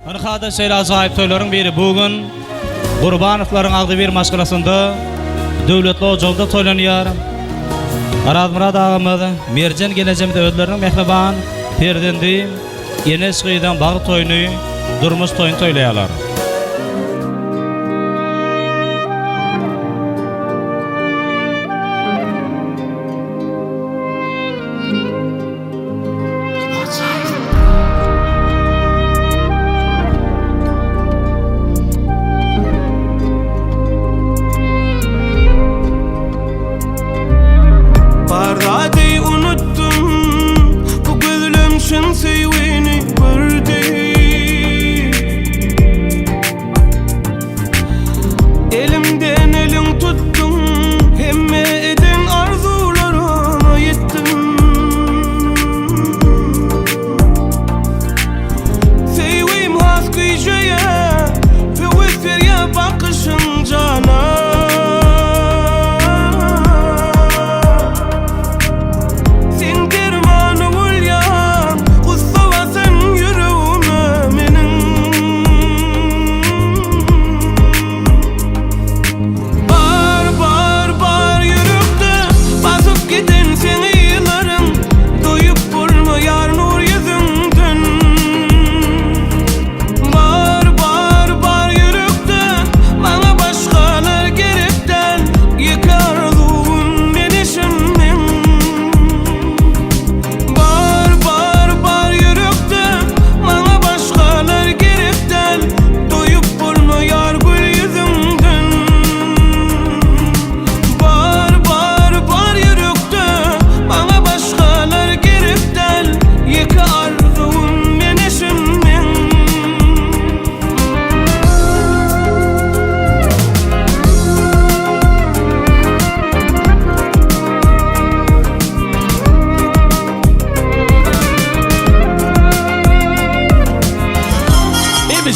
Anıqada seyla sahip toyların biri bugün Qurbanovların aldığı bir maşgılasında dövletli ocağında toylanıyor. Araz Murad ağamız Mercan geleceğimde ödlerinin mehriban perdendi Enes Kıyı'dan bağı toyunu durmuş toyun toylayalar.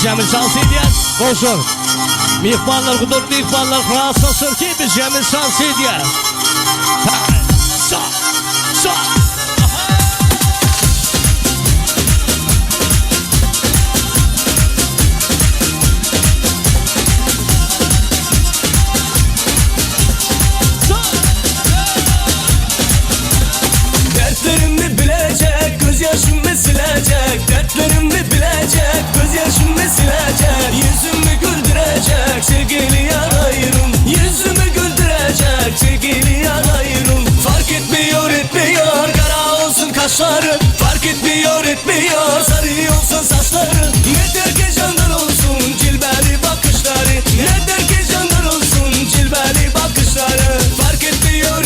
Cemil Sansidiyen koşur. Mihmanlar kudur, mihmanlar kralsa sırki biz Cemil Sansidiyen. Sağ. Dertlerimi bilecek, gözyaşımı silecek. Dertlerimi bilecek, gözyaşımı silecek. Yüzümü güldürecek, sevgili yarayırım. Yüzümü güldürecek, sevgili yarayırım. Fark etmiyor, kara olsun kaşları. Fark etmiyor, sarı olsun saçları. Ne der ki candan olsun cilveli bakışları. Ne der ki candan olsun cilveli bakışları. Fark etmiyor,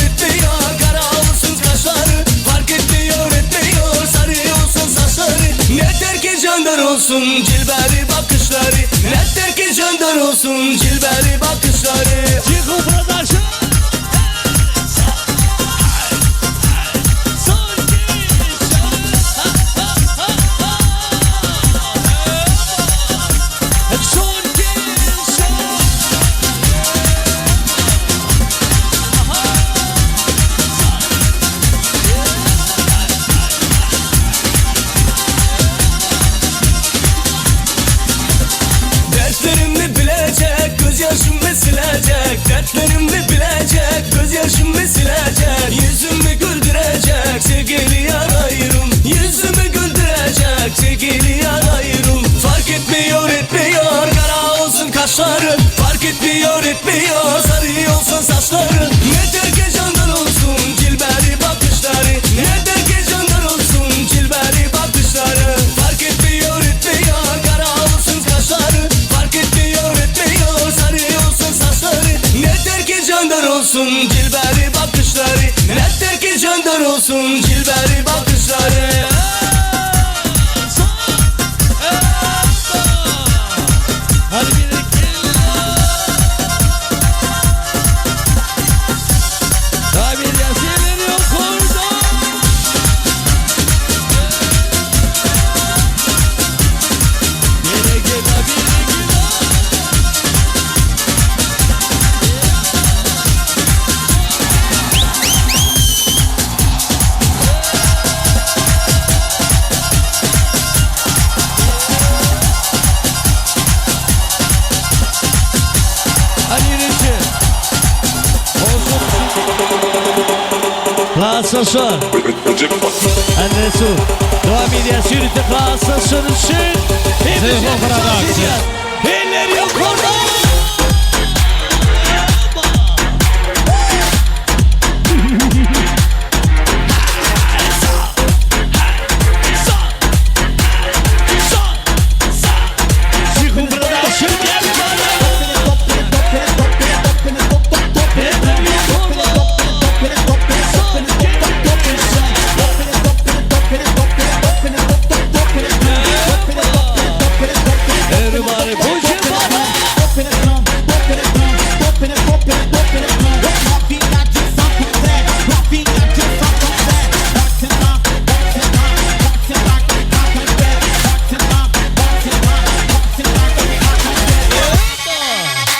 kara olsun kaşları. Fark etmiyor, sarı olsun saçları. Ne der ki candan olsun cilveli bakışları. Ne der ki candan olsun cilveli bakışları. Çıkın arkadaşlar. Dertlerimi bilecek, gözyaşımı silecek. Dertlerimi bilecek, gözyaşımı silecek. Yüzümü güldürecek, sevgili yarayırım. Yüzümü güldürecek, sevgili yarayırım. Fark etmiyor, kara olsun kaşları. Fark etmiyor, sarı olsun saçları. Ne der ki candan olsun cilveli bakışları. Ne der ki candan olsun cilveli bakışları. Fark etmiyor, kara olsun kaşları. Fark etmiyor, sarı olsun saçları. Ne der ki candan olsun cilveli bakışları. Ne der ki candan olsun cilveli bakışları. Hadi bir Rahatsızsın. Annesu. Devam ediyor. Sürütü rahatsızsın. Zeyho Production. Eller yukarıda. Zeyho Production. Everybody push it forward.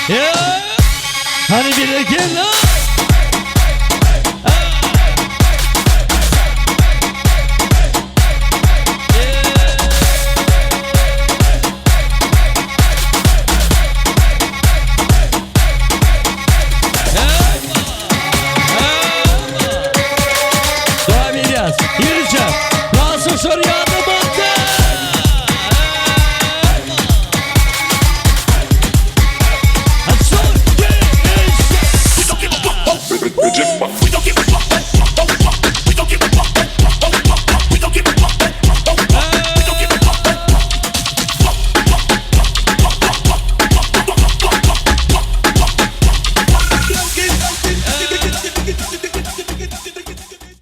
Yeah. Hani bir de gel lan. Devam ediyoruz. Yürüyeceğim. Rahatsız soruyor.